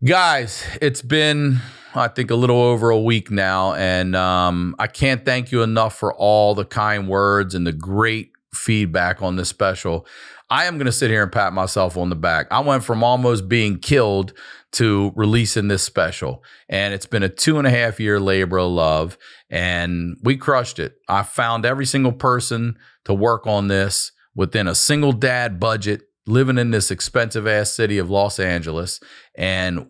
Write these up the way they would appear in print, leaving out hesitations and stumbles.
Guys, it's been, I think, a little over a week now, and I can't thank you enough for all the kind words and the great feedback on this special. I am going to sit here and pat myself on the back. I went from almost being killed to releasing this special, and it's been a 2.5-year labor of love, and we crushed it. I found every single person to work on this within a single dad budget, living in this expensive ass city of Los Angeles, and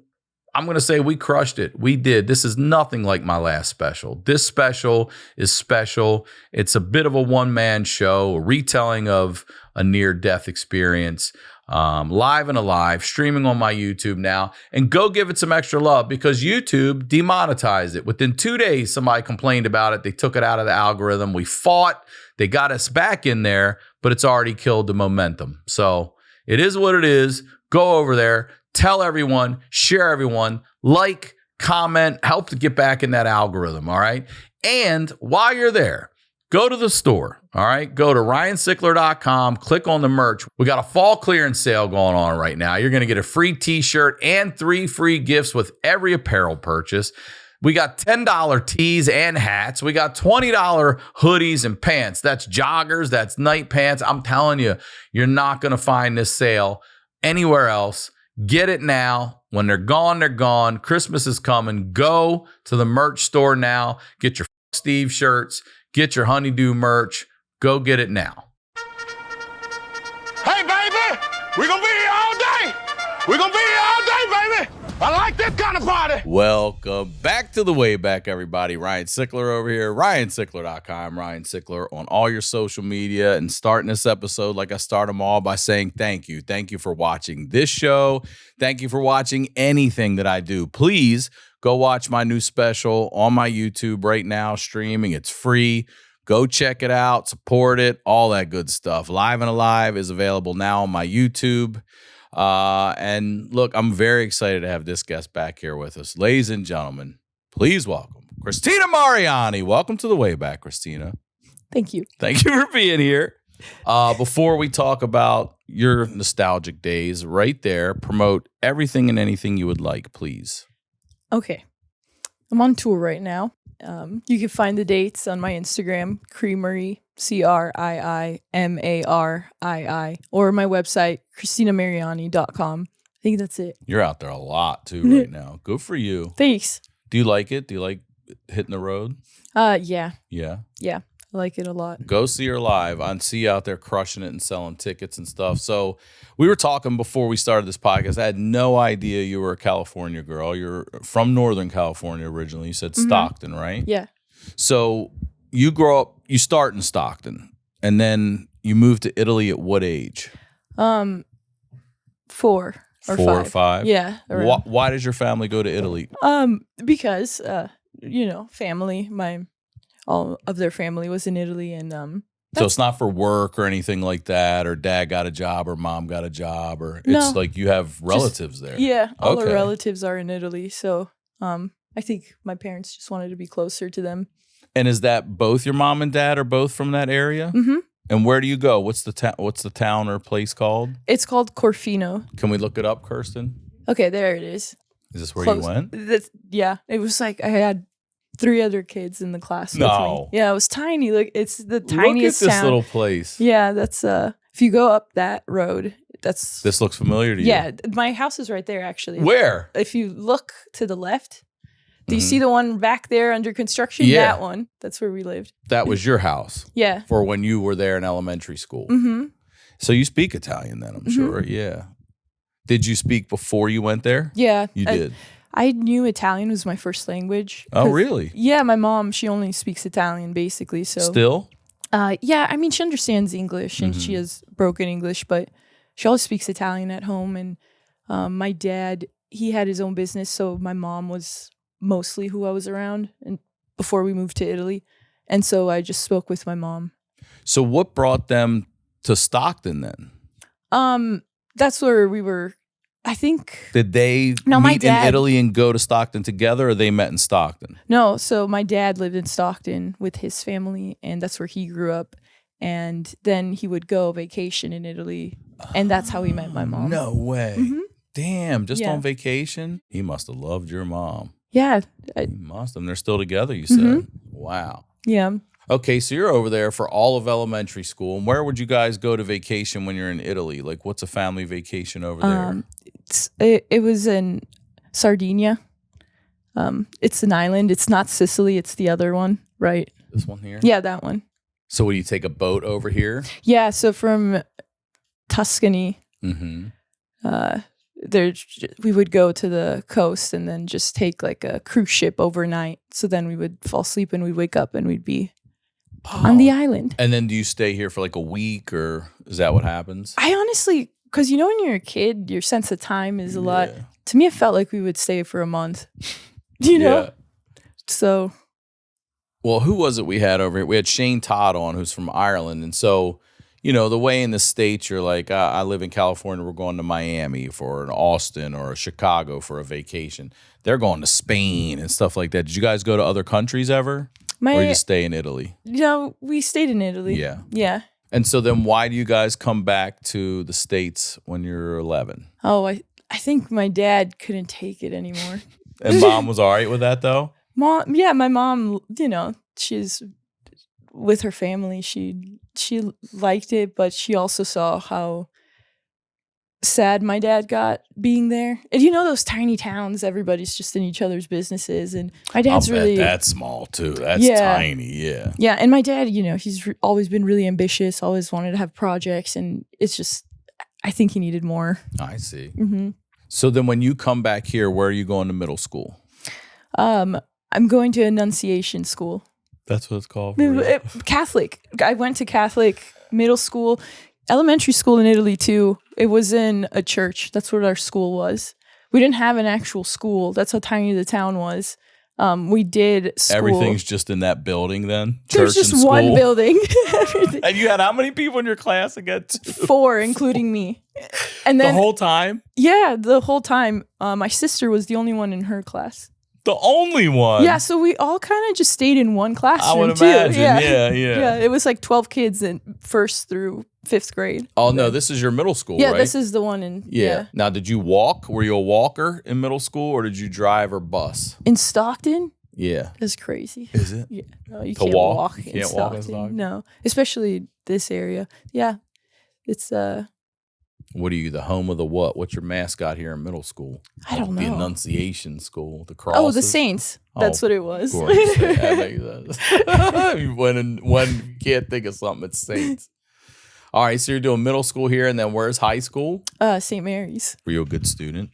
I'm going to say we crushed it. We did. This is nothing like my last special. This special is special. It's a bit of a one-man show, a retelling of a near-death experience, live and alive, streaming on my YouTube now. And go give it some extra love because YouTube demonetized it. Within 2 days, somebody complained about it. They took it out of the algorithm. We fought. They got us back in there, but it's already killed the momentum. So it is what it is. Go over there. Tell everyone, share everyone, like, comment, help to get back in that algorithm, all right? And while you're there, go to the store, all right? Go to RyanSickler.com, click on the merch. We got a fall clearance sale going on right now. You're going to get a free t-shirt and 3 free gifts with every apparel purchase. We got $10 tees and hats. We got $20 hoodies and pants. That's joggers, that's night pants. I'm telling you, you're not going to find this sale anywhere else. Get it now. When they're gone, they're gone. Christmas is coming. Go to the merch store now. Get your Steve shirts. Get your Honeydew merch. Go get it now. Hey, baby! We're going to be here all day! We're going to be here all day, baby! I like this kind of party! Welcome back to the Wayback, everybody. Ryan Sickler over here. RyanSickler.com. Ryan Sickler on all your social media. And starting this episode like I start them all by saying thank you. Thank you for watching this show. Thank you for watching anything that I do. Please go watch my new special on my YouTube right now, streaming. It's free. Go check it out. Support it. All that good stuff. Live and Alive is available now on my YouTube. And look, I'm very excited to have this guest back here with us. Ladies and gentlemen, please welcome Cristina Mariani. Welcome to the Wayback, Cristina. Thank you. Thank you for being here. Before we talk about your nostalgic days, right there, promote everything and anything you would like, please. Okay. I'm on tour right now. You can find the dates on my Instagram, Creamery, CRIIMARII, or my website, CristinaMariani.com. I think that's it. You're out there a lot, too, right now. Good for you. Thanks. Do you like it? Do you like hitting the road? Yeah. Yeah? Yeah. I like it a lot. Go see her live. I see you out there crushing it and selling tickets and stuff. So we were talking before we started this podcast. I had no idea you were a California girl. You're from Northern California originally. You said Stockton, right? Yeah. So you grow up, you start in Stockton, and then you move to Italy at what age? 4 or 5. 4 or 5? Yeah. Why does your family go to Italy? Because, family, all of their family was in Italy, and so it's not for work or anything like that, or dad got a job or mom got a job, or it's no, like you have relatives there. Yeah, all the relatives are in Italy, so I think my parents just wanted to be closer to them. And is that both your mom and dad are both from that area? Mm-hmm. And where do you go? What's the town or place called? It's called Corfino. Can we look it up, Kirsten? Okay, there it is. Is this where you went? Yeah, it was like I had 3 other kids in the class with me. Yeah, it was tiny. Look, it's the tiniest Look at this town. little place. Yeah, that's if you go up that road, that's... This looks familiar to you. Yeah, my house is right there, actually. Where? If you look to the left, do you see the one back there under construction? Yeah. That one. That's where we lived. That was your house? Yeah. For when you were there in elementary school? Mm-hmm. So you speak Italian then, I'm sure. Yeah. Did you speak before you went there? Yeah. You did? I knew Italian was my first language. Oh, really? Yeah, my mom, she only speaks Italian, basically. So Still? Yeah, I mean, she understands English, and she has broken English, but she always speaks Italian at home. And my dad, he had his own business, so my mom was mostly who I was around and before we moved to Italy. And so I just spoke with my mom. So what brought them to Stockton then? That's where we were, I think. Did they meet in Italy and go to Stockton together, or they met in Stockton? No, so my dad lived in Stockton with his family, and that's where he grew up. And then he would go vacation in Italy, and that's how he met my mom. No way. Mm-hmm. Damn, just Yeah. on vacation? He must have loved your mom. Yeah. He must have. They're still together, you said. Mhm. Wow. Yeah. Okay, so you're over there for all of elementary school. And where would you guys go to vacation when you're in Italy? Like, what's a family vacation over there? It was in Sardinia. It's an island. It's not Sicily. It's the other one, right? This one here? Yeah, that one. So would you take a boat over here? Yeah, so from Tuscany, Mm-hmm. we would go to the coast and then just take like a cruise ship overnight. So then we would fall asleep and we'd wake up and we'd be on the island. And then do you stay here for like a week, or is that what happens? I honestly, because you know when you're a kid, your sense of time is a lot. Yeah. To me, it felt like we would stay for a month. You know? Yeah. So. Well, who was it we had over here? We had Shane Todd on, who's from Ireland. And so, you know, the way in the States, you're like, I live in California, we're going to Miami for an Austin or a Chicago for a vacation. They're going to Spain and stuff like that. Did you guys go to other countries ever? Or you just stay in Italy? No, we stayed in Italy. Yeah. Yeah. And so then why do you guys come back to the States when you're 11? Oh, I think my dad couldn't take it anymore. And mom was all right with that, though? Yeah, my mom, you know, she's with her family. She liked it, but she also saw how sad my dad got being there. And you know those tiny towns, everybody's just in each other's businesses, and my dad's really that's small too. That's tiny, yeah. Yeah, and my dad, you know, he's always been really ambitious, always wanted to have projects, and it's just I think he needed more. I see. Mm-hmm. So then when you come back here, where are you going to middle school? I'm going to Annunciation School. That's what it's called. Catholic. I went to Catholic middle school, elementary school in Italy too. It was in a church. That's what our school was. We didn't have an actual school. That's how tiny the town was. We did school. Everything's just in that building then? There's Church just and school? one building. And you had how many people in your class again? 4, including me. And then the whole time? Yeah, the whole time. My sister was the only one in her class. The only one? Yeah, so we all kind of just stayed in one classroom, I would too. imagine, yeah. Yeah, it was like 12 kids in 1st through 5th grade. Oh, no, this is your middle school, Yeah, right? this is the one in... Yeah. Now, did you walk? Were you a walker in middle school, or did you drive or bus? In Stockton? Yeah. That's crazy. Is it? Yeah. No, you To can't walk? walk You in can't walk in Stockton. Stockton? No, especially this area. Yeah, it's... What are you, the home of the what? What's your mascot here in middle school? I don't The know. Annunciation School, the cross. Oh, the Saints. That's what it was. Of course. That makes sense. when you can't think of something, it's Saints. All right, so you're doing middle school here, and then where's high school? St. Mary's. Were you a good student?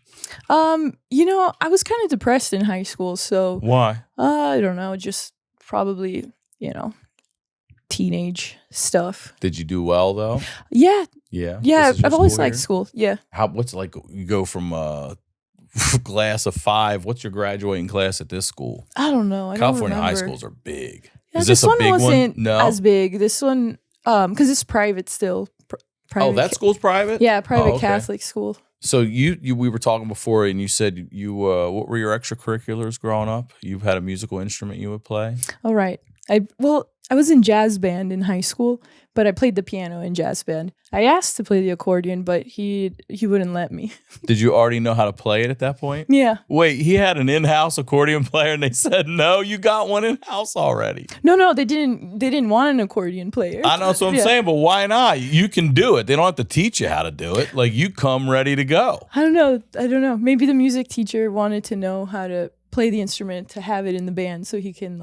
You know, I was kind of depressed in high school, so Why? I don't know, just probably, you know, teenage stuff. Did you do well though? Yeah. Yeah. Yeah, This is your I've always school liked here? school. Yeah. What's it like? You go from class of 5. What's your graduating class at this school? I don't know. I California don't high remember. schools are big. Yeah, Is this a one big wasn't one? No. as big. This one, because it's private still. Private Oh, that school's private? Yeah, private Oh, okay. Catholic school. So we were talking before, and you said you what were your extracurriculars growing up? You had a musical instrument you would play? All right. I was in jazz band in high school, but I played the piano in jazz band. I asked to play the accordion, but he wouldn't let me. Did you already know how to play it at that point? Yeah. Wait, he had an in-house accordion player, and they said no. You got one in-house already. No, they didn't want an accordion player. I know that's what I'm saying, but why not? You can do it. They don't have to teach you how to do it. Like, you come ready to go. I don't know. Maybe the music teacher wanted to know how to play the instrument to have it in the band so he can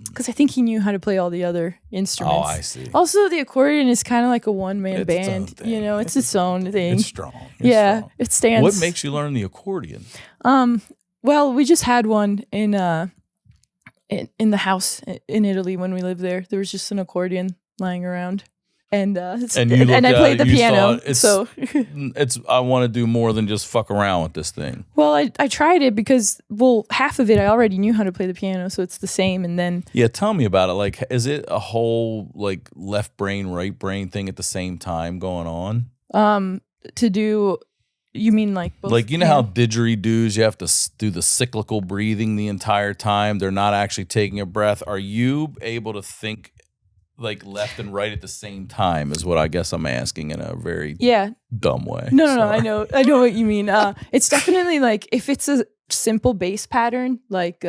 because I think he knew how to play all the other instruments. Oh, I see. Also, the accordion is kind of like a one-man It's its own band. thing. You know, it's its own thing. It's strong. Strong. It stands. What makes you learn the accordion? Well, we just had one in the house in Italy when we lived there. There was just an accordion lying around. And I played the piano. So I want to do more than just fuck around with this thing. Well, I tried it because half of it I already knew how to play the piano, so it's the same. And then Tell me about it. Like, is it a whole like left brain, right brain thing at the same time going on? To do, you mean like both? Like, you know how didgeridoos, you have to do the cyclical breathing the entire time. They're not actually taking a breath. Are you able to think like left and right at the same time is what I guess I'm asking in a very dumb way. No, I know what you mean. It's definitely like if it's a simple bass pattern, like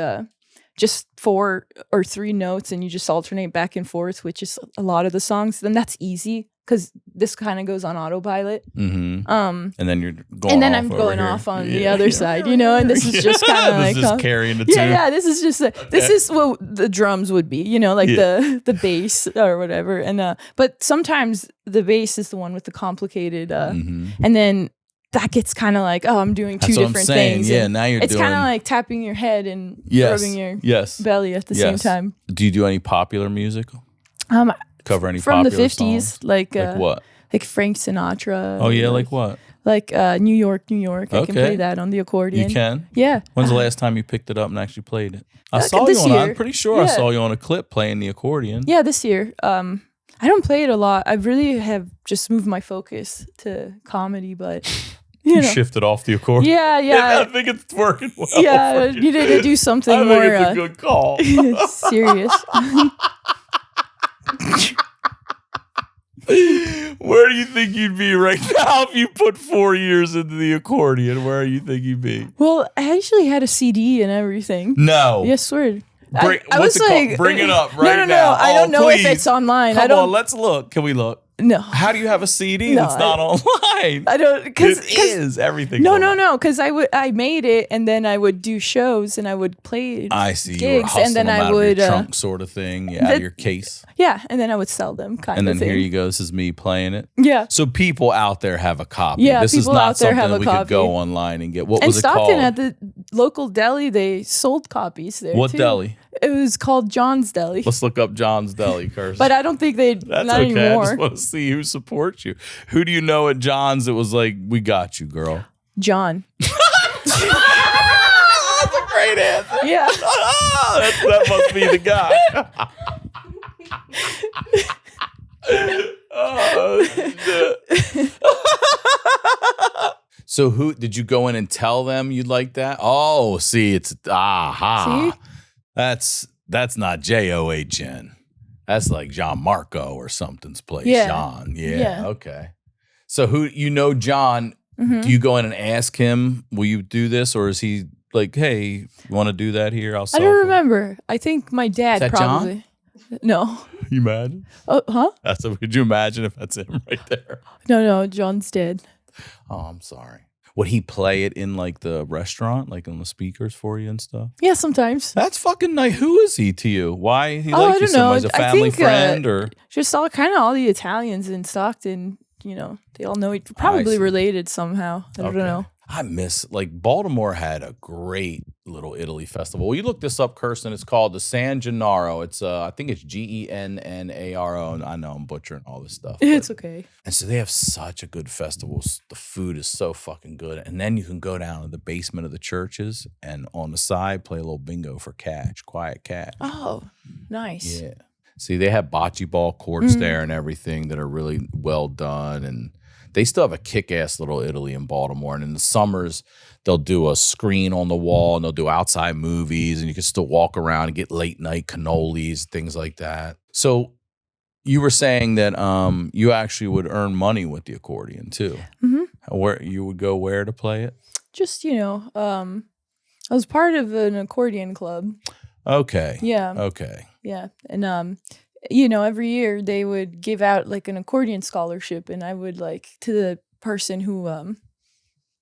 just 4 or 3 notes and you just alternate back and forth, which is a lot of the songs, then that's easy because this kind of goes on autopilot. Mm-hmm. And then you're going and then off I'm going here. off on the other side, you know, and this is just kind of like just carrying the two. Yeah, this is just this is what the drums would be, you know, like the bass or whatever. And but sometimes the bass is the one with the complicated and then that gets kind of like, oh, I'm doing two different things. Yeah, now you're it's doing... kind of like tapping your head and rubbing your belly at the same time. Do you do any popular music? Cover any from popular the 50s, songs? like what? Like Frank Sinatra. Oh yeah, like what? Like New York, New York. I can play that on the accordion. You can? Yeah. When's the last time you picked it up and actually played it? I saw you on. Year. I'm pretty sure I saw you on a clip playing the accordion. Yeah, this year. I don't play it a lot. I really have just moved my focus to comedy, but you know. Shifted off the accordion. Yeah. I think it's working well. Yeah, you need to do something more. I think it's a good call. Serious. Where do you think you'd be right now if you put 4 years into the accordion? Where do you think you'd be? Well, I actually had a CD and everything. No. Yes, swear. Bring it up right now. No. I don't know if it's online. Come on, let's look. Can we look? No. How do you have a CD that's not online? I don't. It is everything. No. Because I made it and then I would do shows and I would play. I see. Gigs, you were hustling and then them I out would of your trunk sort of thing, out of your case. Yeah, and then I would sell them, And then here you go. This is me playing it. Yeah. So people out there have a copy. Yeah, this is people not out there something have a we copy. could go online and get. What and was it called? Stockton at the local deli, they sold copies there. What too. deli? It was called John's Deli. Let's look up John's Deli, Kirsten. But I don't think That's not okay. anymore. I just want to see who supports you. Who do you know at John's that was like, we got you, girl? John. That's a great answer. Yeah. that must be the guy. So who did you go in and tell them you'd like that? Oh, see, it's See? That's not John. That's like John Marco or something's place. Yeah. John. Yeah. Yeah. Okay. So who John? Do you go in and ask him, will you do this? Or is he like, hey, you want to do that here? I don't remember. I think my dad Is that probably. John? No. You imagine? Oh, huh? Could you imagine if that's him right there? No, John's dead. Oh, I'm sorry. Would he play it in like the restaurant, like on the speakers for you and stuff? Yeah, sometimes. That's fucking nice. Who is he to you? Why he I like you don't so know. much? He's a I family think, friend or? Just all the Italians in Stockton, you know, they all know each probably see. related somehow. I don't know. I miss, like, Baltimore had a great little Italy festival. Well, you look this up, Kirsten. It's called the San Gennaro. It's, I think it's Gennaro. I know I'm butchering all this stuff. It's okay. And so they have such a good festival. The food is so fucking good. And then you can go down to the basement of the churches and on the side play a little bingo for cash, quiet cash. Oh, nice. Yeah. See, they have bocce ball courts there and everything that are really well done. And they still have a kick-ass little Italy in Baltimore. And in the summers, they'll do a screen on the wall and they'll do outside movies and you can still walk around and get late night cannolis, things like that. So you were saying that you actually would earn money with the accordion too. Mm-hmm. Where you would go where to play it? Just, you know, I was part of an accordion club. Okay. Yeah. Okay. Yeah. And you know, every year they would give out like an accordion scholarship and I would like to the person who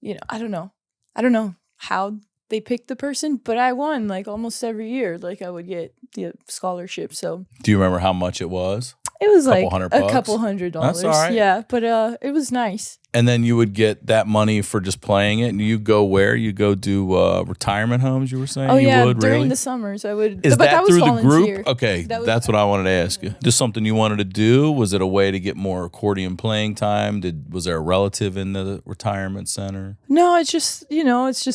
you know, I don't know how they picked the person, but I won like almost every year. Like I would get the scholarship. So do you remember how much it was? It was like $200. a couple $100. That's all right. Yeah, but it was nice. And then you would get that money for just playing it. And you go where? You go do retirement homes, you were saying? Oh, you yeah. would, During really? the summers, I would. Is but that was through the volunteer. group? Okay, that's was what I wanted to ask you. Just something you wanted to do? Was it a way to get more accordion playing time? Was there a relative in the retirement center? No, it's just, you know, it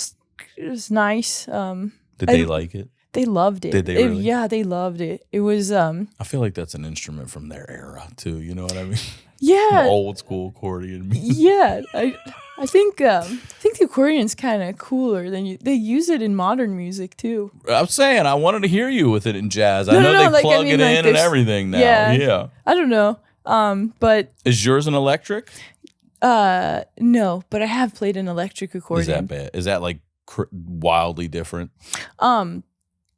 was nice. Did they like it? They loved it. Did they really? Yeah, they loved it. It was I feel like that's an instrument from their era too. You know what I mean? Yeah. Old school accordion. Yeah. I think the accordion's kind of cooler than they use it in modern music too. I'm saying I wanted to hear you with it in jazz. No, I know no, they like, plug I mean, it like, in and everything now. yeah. Yeah. I don't know. But Is yours an electric? no, but I have played an electric accordion. Is that bad? Is that like wildly different?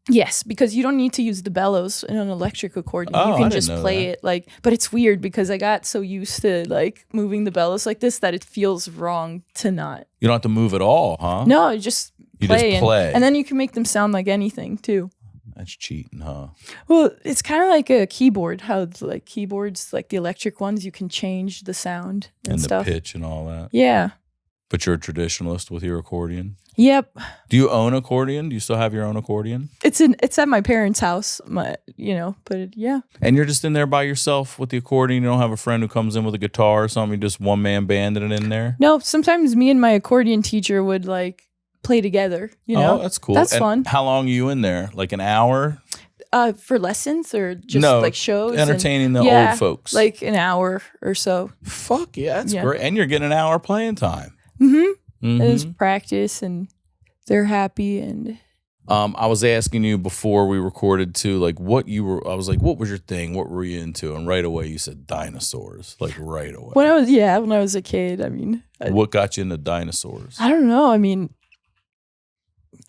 Yes, because you don't need to use the bellows in an electric accordion. Oh, You I can didn't just know play that. it like, but it's weird because I got so used to like moving the bellows like this that it feels wrong to not. You don't have to move at all, huh? No, just You play. just play. And then you can make them sound like anything too. That's cheating, huh? Well, it's kind of like a keyboard, how it's like keyboards, like the electric ones, you can change the sound and And stuff. the pitch and all that. Yeah. But you're a traditionalist with your accordion? Yep. Do you own accordion? Do you still have your own accordion? It's at my parents' house, yeah. And you're just in there by yourself with the accordion? You don't have a friend who comes in with a guitar or something? You just one-man banding it in there? No, sometimes me and my accordion teacher would like play together, Oh, that's cool. That's And fun. How long are you in there? Like an hour? For lessons or just No, like shows? entertaining the Yeah, old folks. Like an hour or so. Fuck yeah, that's Yeah. great. And you're getting an hour playing time. It was practice and they're happy and I was asking you before we recorded too, like I was like, what was your thing? What were you into? And right away you said dinosaurs, like right away. when I was a kid, I mean, What got you into dinosaurs? I don't know. I mean,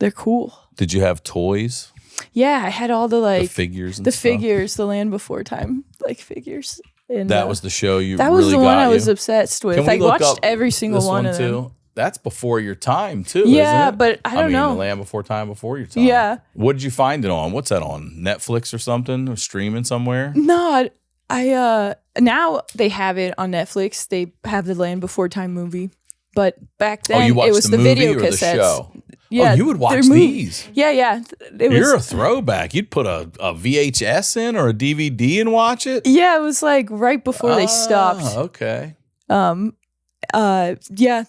they're cool. Did you have toys? Yeah, I had all the like The figures and the stuff? figures, the Land Before Time like figures. And That was the show you that really was the got one I you? was obsessed with. Can we I look watched up every single this one of them. too? That's before your time too, Yeah, isn't it? but I don't know. The Land Before Time before your time. Yeah. What did you find it on? What's that on? Netflix or something? Or streaming somewhere? No, I now they have it on Netflix. They have the Land Before Time movie. But back then you watched it was the the movie video or the cassettes. show? Yeah, Oh, you would watch they're these? Yeah, yeah. It You're a was throwback. You'd put a VHS in or a DVD and watch it? yeah, it was like right before they stopped. Okay. Yeah,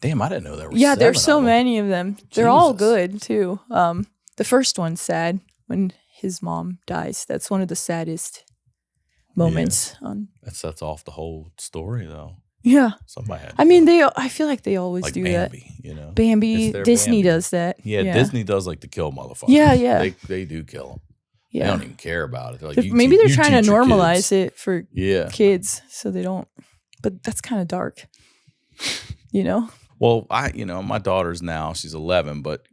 Damn, I didn't know there were there's so 7 of them. many of them. They're all Jesus. good too. The first one's sad when his mom dies. That's one of the saddest moments on. That sets off the whole story, though. Yeah. Somebody had. I mean, I feel like they always like do Bambi, that. you know. Bambi, It's their Disney Bambi. does that. Yeah, Disney does like to kill motherfuckers. Yeah, yeah. They do kill them. They Yeah. don't even care about it. They're like, Maybe they're you trying to teach your normalize kids. it for Yeah. kids so they don't. But that's kind of dark. You know? Well, my daughter's now, she's 11, but,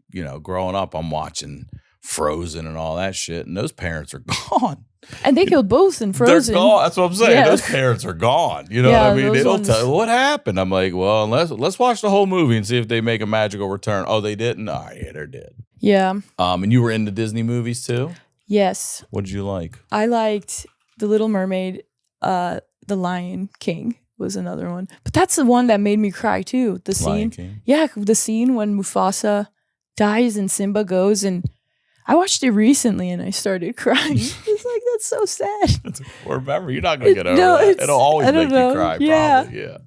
growing up, I'm watching Frozen and all that shit, and those parents are gone. And they killed both in Frozen. They're gone. That's what I'm saying. Yeah. Those parents are gone. You know Yeah, what I mean? those They don't ones- tell what happened. I'm like, well, let's watch the whole movie and see if they make a magical return. Oh, they didn't? All right, yeah, they're dead. Yeah. And you were into Disney movies too? Yes. What did you like? I liked The Little Mermaid. The Lion King was another one. But that's the one that made me cry too. The Lion scene. King? Yeah, the scene when Mufasa dies and Simba goes, and I watched it recently and I started crying. It's like, that's so sad. Remember, you're not going to get over No, that. it's- It'll always I make don't know. you cry, Yeah. probably. Yeah.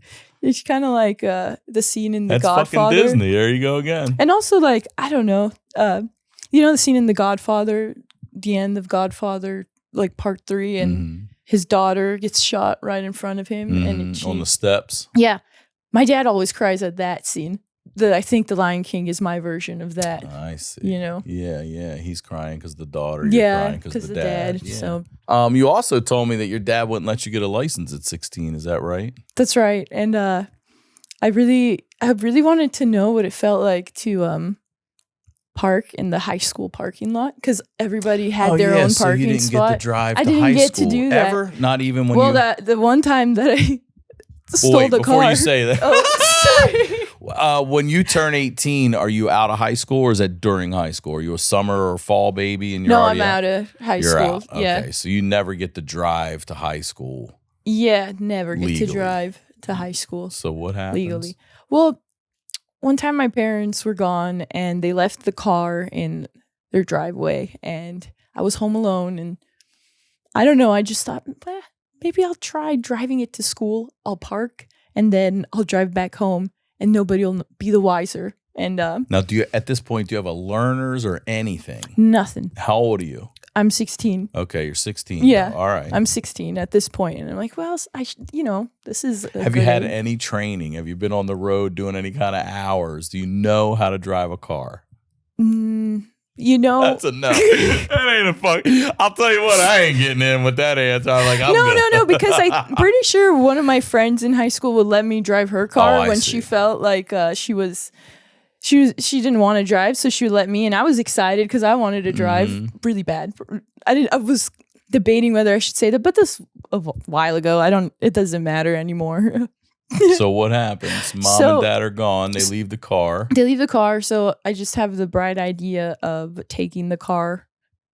It's kind of like the scene in The That's Godfather. fucking Disney. There you go again. And also, like, I don't know, the scene in The Godfather, the end of Godfather, like part 3, and his daughter gets shot right in front of him. And On the steps. yeah, my dad always cries at that scene. I think The Lion King is my version of that. I see. You know? Yeah. He's crying because the daughter. You're Yeah, crying because because the the dad. dad. Yeah. So You also told me that your dad wouldn't let you get a license at 16. Is that right? that's right. And I really wanted to know what it felt like to park in the high school parking lot because everybody had their own so you parking didn't spot. get to drive I to didn't high get to school do that. ever? Not even when Well, you... the one time that I stole Wait, the before car. you say that. Oh, sorry. When you turn 18, are you out of high school or is that during high school? Are you a summer or fall baby and you're No, already I'm out of high You're school. out. Yeah. Okay, so you never get to drive to high school. Yeah, never get Legally. to drive to high school So what happens? legally. Well, one time my parents were gone and they left the car in their driveway and I was home alone and I don't know, I just thought, maybe I'll try driving it to school. I'll park and then I'll drive back home and nobody will be the wiser. And Now, at this point, do you have a learner's or anything? nothing. How old are you? I'm 16. Okay, you're 16. Yeah. All right. I'm 16 at this point, and I'm like, well, this is. Have you had any training? Have you been on the road doing any kind of hours? Do you know how to drive a car? That's a no. That ain't a fuck. I'll tell you what, I ain't getting in with that answer. I'm like, no, because I'm pretty sure one of my friends in high school would let me drive her car when she felt like she didn't want to drive, so she would let me, and I was excited because I wanted to drive really bad. I was debating whether I should say that, but this a while ago. It doesn't matter anymore. So what happens? Mom and dad are gone. They leave the car. So I just have the bright idea of taking the car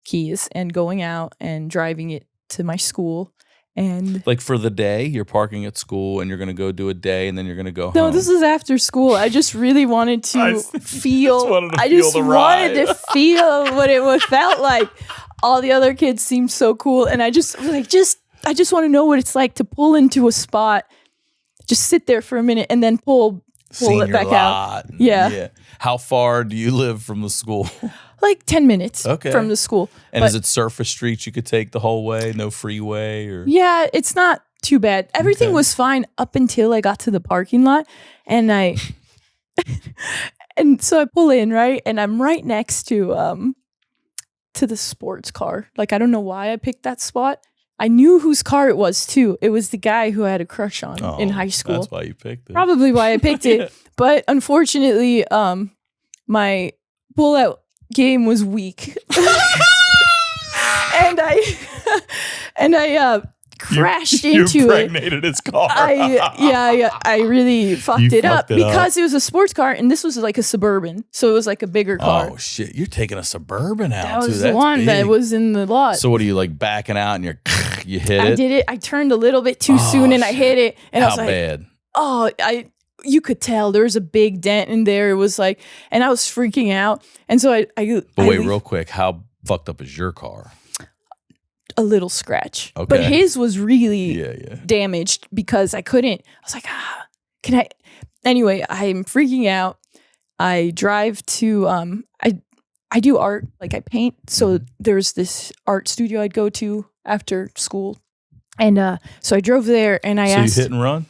keys and going out and driving it to my school. And like for the day, you're parking at school and you're going to go do a day and then you're going to go home. No, this is after school. I just really wanted to feel. I just wanted to feel what it felt like. All the other kids seemed so cool, and I just want to know what it's like to pull into a spot, just sit there for a minute, and then pull it back out. Yeah. How far do you live from the school? Like 10 minutes from the school. And is it surface streets you could take the whole way? No freeway? Or yeah, it's not too bad. Everything was fine up until I got to the parking lot, and and so I pull in, right? And I'm right next to the sports car. Like, I don't know why I picked that spot. I knew whose car it was too. It was the guy who I had a crush on in high school. That's why you picked it. Probably why I picked it. But unfortunately, my pull-out game was weak. and I crashed into it. You impregnated his car. I really fucked it up because it was a sports car, and this was like a Suburban, so it was like a bigger car. Oh shit! You're taking a Suburban out. That was the one that was in the lot. So what are you like backing out and you hit it? I did it. I turned a little bit too soon, and I hit it. And I was like, bad? You could tell there was a big dent in there. It was like, and I was freaking out, and so real quick, how fucked up is your car? A little scratch. Okay. But his was really damaged because I was like, can I? Anyway, I'm freaking out. I drive to, I do art, like I paint. So there's this art studio I'd go to after school. And so I drove there and I asked. So you hit and run?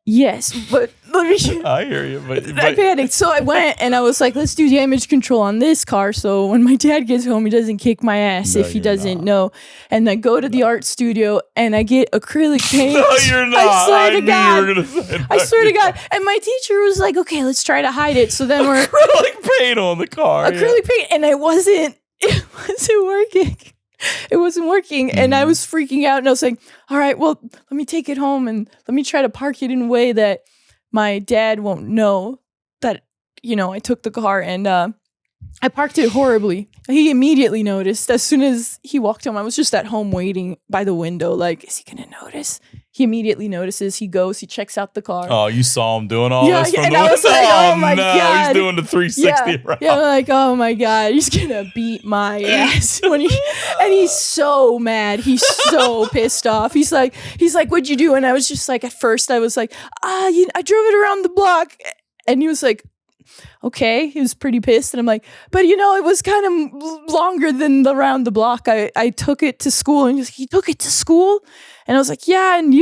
Yes, but let me. I hear you, but I panicked. So I went and I was like, let's do damage control on this car. So when my dad gets home, he doesn't kick my ass if he doesn't know. And I go to the art studio and I get acrylic paint. No, you're not. I swear to God. I swear to God. And my teacher was like, okay, let's try to hide it. So then we're acrylic paint on the car. Acrylic paint. And it wasn't working. It wasn't working, and I was freaking out, and I was like, all right, well, let me take it home, and let me try to park it in a way that my dad won't know that, I took the car, and I parked it horribly. He immediately noticed. As soon as he walked home, I was just at home waiting by the window, like, is he going to notice? He immediately notices. He goes, he checks out the car. Oh, you saw him doing all this from and the I was like, oh my God. He's doing the 360 right. Yeah, I'm like, oh my God, he's going to beat my ass. And he's so mad. He's so pissed off. He's like, what'd you do? And I was just like, at first I was like, I drove it around the block. And he was like, okay. He was pretty pissed. And I'm like, but it was kind of longer than around the block. I took it to school. And he was like, you took it to school? And I was like, yeah. And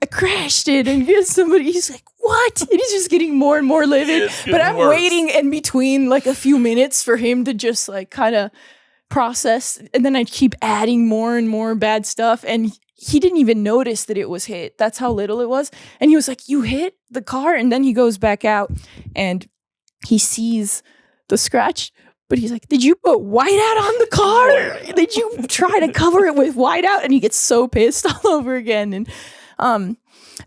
I crashed it. And he's like, what? And he's just getting more and more livid. But I'm waiting in between like a few minutes for him to just like kind of process. And then I keep adding more and more bad stuff. And he didn't even notice that it was hit. That's how little it was. And he was like, you hit the car? And then he goes back out and he sees the scratch. But he's like, did you put whiteout on the car? Did you try to cover it with whiteout? And he gets so pissed all over again. And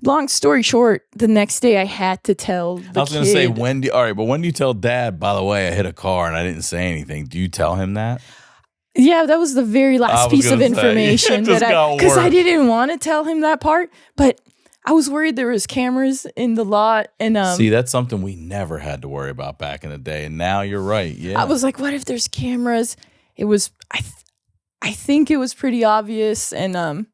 long story short, the next day I had to tell the kid. I was going to say, when do you tell Dad, by the way, I hit a car and I didn't say anything? Do you tell him that? Yeah, that was the very last piece of information because I didn't want to tell him that part, but I was worried there was cameras in the lot. And see, that's something we never had to worry about back in the day. And now you're right. Yeah, I was like, what if there's cameras? It was, I think it was pretty obvious. And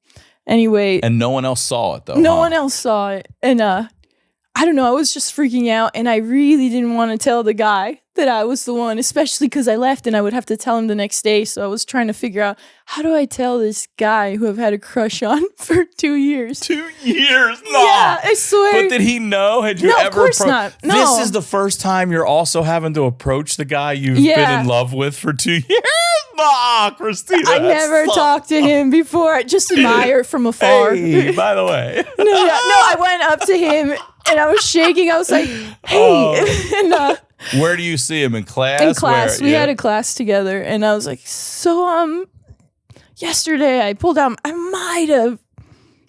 anyway, and no one else saw it though. No one else saw it. And I don't know. I was just freaking out, and I really didn't want to tell the guy that I was the one, especially because I left and I would have to tell him the next day. So I was trying to figure out, how do I tell this guy who I've had a crush on for 2 years? 2 years? No. Yeah, I swear. But did he know? Had you No, ever of course not. No. This is the first time you're also having to approach the guy you've been in love with for 2 years? Nah, Cristina. I never talked to him before. I just admire from afar. Hey, by the way. No, I went up to him and I was shaking. I was like, hey. And, where do you see him? In class? in class. Where? We had a class together. And I was like, so, yesterday I pulled out, I might have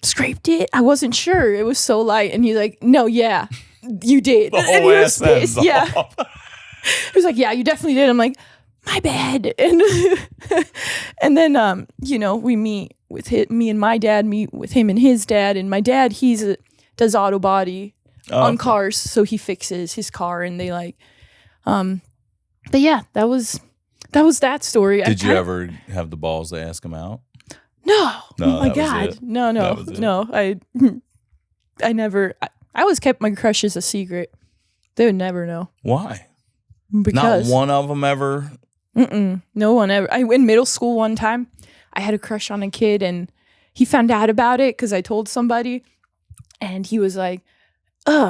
scraped it. I wasn't sure. It was so light. And he's like, no, yeah, you did. The And whole he was ass ends pissed. Yeah. off. He was like, yeah, you definitely did. I'm like, my bad. And and then we meet with me and my dad meet with him and his dad. And my dad, does auto body on cars, so he fixes his car. And they like, but yeah, that was that story. Did you ever have the balls to ask him out? No. No, Oh my that was God. it. No. That was it. No. I never. I always kept my crushes a secret. They would never know. Why? Because Not one of them ever. No one ever. In middle school one time, I had a crush on a kid, and he found out about it because I told somebody, and he was like,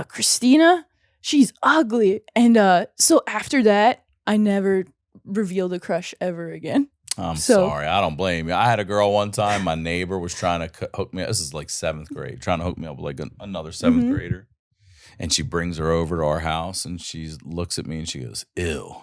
Cristina, she's ugly. And so after that, I never revealed a crush ever again. I'm sorry. I don't blame you. I had a girl one time. My neighbor was trying to hook me up. This is like 7th grade, trying to hook me up with like another 7th grader. And she brings her over to our house, and she looks at me and she goes, ew.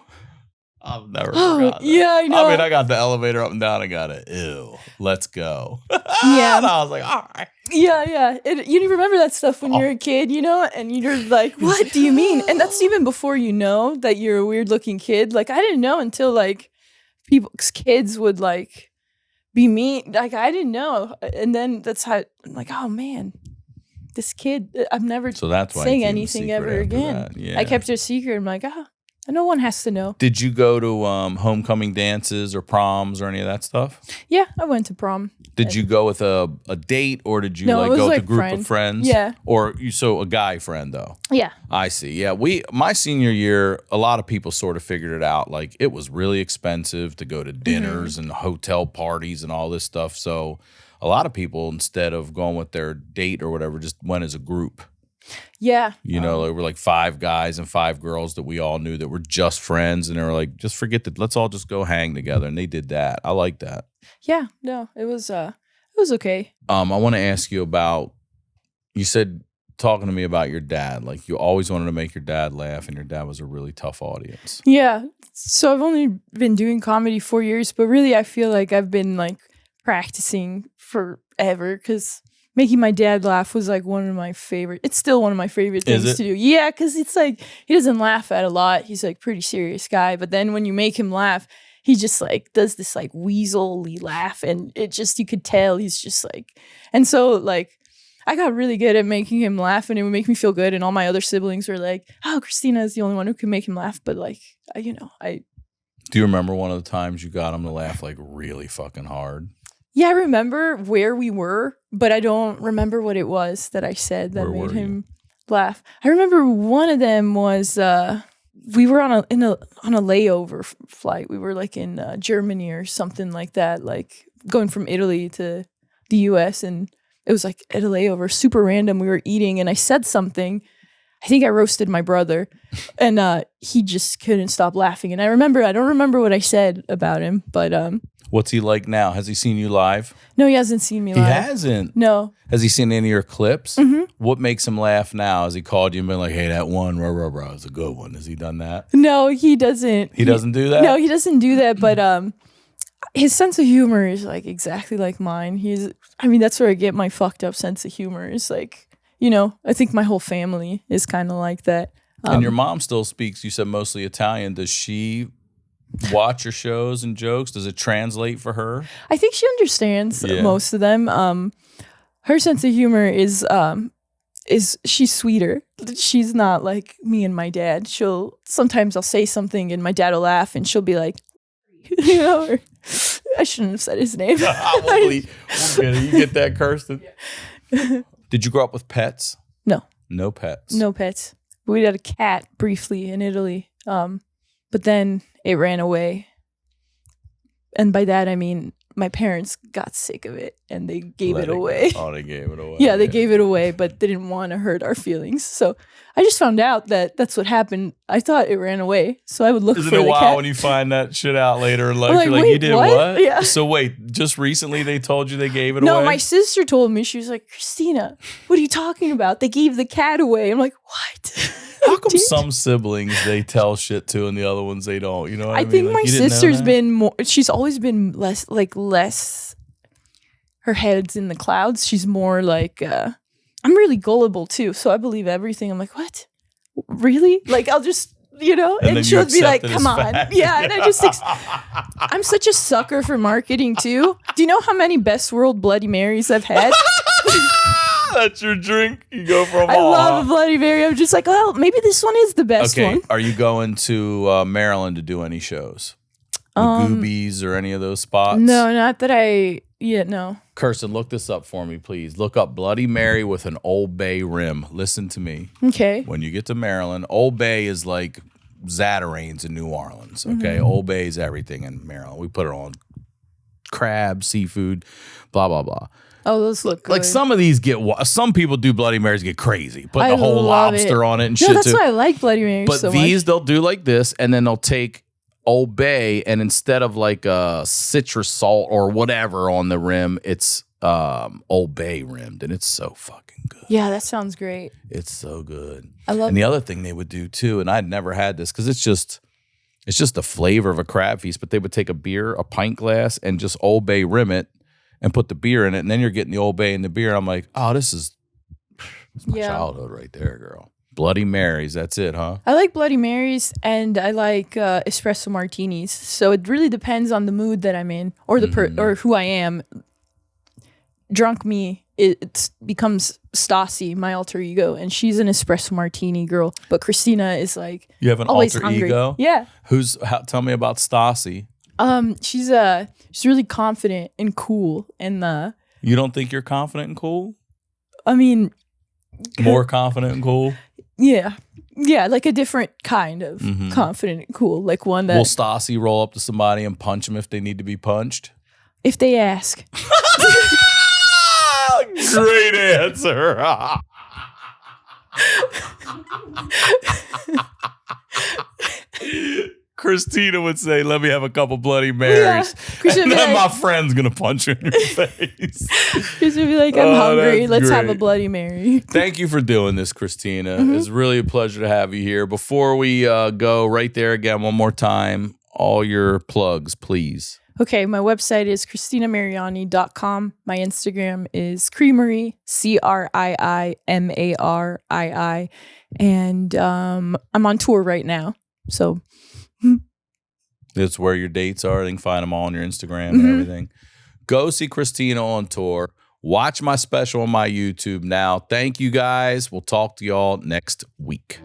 I've never forgot that. Yeah, I know. I mean, I got the elevator up and down. I got it. Ew. Let's go. Yeah. And I was like, all right. Yeah. You remember that stuff when you're a kid, and you're like, what do you mean? And that's even before you know that you're a weird looking kid. Like, I didn't know until like kids would like be mean. Like, I didn't know. And then that's how I'm like, oh man, this kid, I'm never So that's why saying anything ever again. That. Yeah. I kept it a secret. I'm like, no one has to know. Did you go to homecoming dances or proms or any of that stuff? Yeah, I went to prom. Did you go with a date, or did you No, it was go with like a group friend. of friends? Yeah. Or a guy friend though? Yeah. I see. Yeah, my senior year, a lot of people sort of figured it out. Like, it was really expensive to go to dinners and hotel parties and all this stuff. So a lot of people, instead of going with their date or whatever, just went as a group. Yeah. There were like 5 guys and 5 girls that we all knew that were just friends, and they were like, just forget that. Let's all just go hang together. And they did that. I like that. Yeah. No, it was okay. I want to ask you about, you said talking to me about your dad, like you always wanted to make your dad laugh, and your dad was a really tough audience. Yeah. So I've only been doing comedy 4 years, but really I feel like I've been like practicing forever, because making my dad laugh was like one of my favorite. It's still one of my favorite things to do. Yeah, because it's like he doesn't laugh at a lot. He's like pretty serious guy, but then when you make him laugh, he just like does this like weaselly laugh, and it just, you could tell he's just like. And so like I got really good at making him laugh, and it would make me feel good. And all my other siblings were like, "Oh, Cristina is the only one who can make him laugh." But like, I. Do you remember one of the times you got him to laugh like really fucking hard? Yeah, I remember where we were, but I don't remember what it was that I said that Where made were him laugh. I remember one of them was we were on a layover flight. We were like in Germany or something like that, like going from Italy to the US, and it was like at a layover, super random. We were eating, and I said something. I think I roasted my brother, and he just couldn't stop laughing. And I don't remember what I said about him, but What's he like now? Has he seen you live? no, he hasn't seen me He live. hasn't. No. Has he seen any of your clips? Mm-hmm. What makes him laugh now? Has he called you and been like, hey, that one, rah, is a good one? Has he done that? No, he doesn't. He doesn't do that? No, he doesn't do that. But his sense of humor is like exactly like mine. That's where I get my fucked up sense of humor. Is like, I think my whole family is kind of like that. And your mom still speaks, you said, mostly Italian. Does she watch your shows and jokes? Does it translate for her? I think she understands most of them. Her sense of humor is she's sweeter. She's not like me and my dad. Sometimes I'll say something and my dad will laugh, and she'll be like, or, I shouldn't have said his name. We'll get it. You get that, Kirsten? Did you grow up with pets? No. No pets. No pets. We had a cat briefly in Italy, but then it ran away. And by that, I mean my parents got sick of it and they gave it away. Oh, they gave it away. Yeah, they gave it away, but they didn't want to hurt our feelings. So I just found out that that's what happened. I thought it ran away, so I would look Isn't for it the wild cat. when you find that shit out later in life? I'm like, You're like, wait, you did what? what? Yeah. So wait, just recently they told you they gave it No, away? my sister told me. She was like, Christina, what are you talking about? They gave the cat away. I'm like, what? How come some siblings they tell shit to and the other ones they don't? You know what I mean? I think Like, my you didn't know sister's that? been more. She's always been less. Her head's in the clouds. She's more like. I'm really gullible too, so I believe everything. I'm like, what? Really? Like, I'll just. And then And she'll you be like, accept it come as on. fact. Yeah. And I just, I'm such a sucker for marketing too. Do you know how many Best World Bloody Marys I've had? That's your drink. You go from I love a Bloody Mary. I'm just like, well, maybe this one is the best Okay, one. are you going to Maryland to do any shows? The Goobies or any of those spots? No, not that no. Kirsten, look this up for me, please. Look up Bloody Mary with an Old Bay rim. Listen to me. Okay. When you get to Maryland, Old Bay is like Zatarain's in New Orleans. Okay, Mm-hmm. Old Bay is everything in Maryland. We put it on crab, seafood, blah blah blah. Oh, those look good. Like some of these some people do Bloody Marys get crazy, put I the whole love lobster it. on it and No, shit that's too. why I like Bloody Mary But so these much. they'll do like this, and then they'll take Old Bay, and instead of like a citrus salt or whatever on the rim, it's Old Bay rimmed, and it's so fucking good. Yeah, that sounds great. It's so good. I love And the other thing they would do too, and I'd never had this because it's just the flavor of a crab feast, but they would take a pint glass, and just Old Bay rim it and put the beer in it, and then you're getting the Old Bay and the beer. I'm like, oh, this is my childhood right there, girl. Bloody Marys, that's it, huh? I like Bloody Marys and I like espresso martinis. So it really depends on the mood that I'm in or or who I am. Drunk me, it becomes Stassi, my alter ego, and she's an espresso martini girl. But Christina is like You have an always alter hungry. ego? Yeah. Tell me about Stassi. She's really confident and cool, and You don't think you're confident and cool? I mean, More confident and cool? yeah, like a different kind of confident and cool, like one that Will Stassi roll up to somebody and punch them if they need to be punched? if they ask. Great answer. Christina would say, let me have a couple Bloody Marys. Christina And would be then my like- friend's going to punch you in your face. She's gonna be like, I'm Oh, hungry. that's Let's have a great. Bloody Mary. Thank you for doing this, Christina. It's really a pleasure to have you here. Before we go right there again one more time, all your plugs, please. Okay, my website is CristinaMariani.com. My Instagram is Creamery, CRIIMARII. And I'm on tour right now. So It's where your dates are. They can find them all on your Instagram and everything. Go see Christina on tour. Watch my special on my YouTube now. Thank you guys. We'll talk to y'all next week.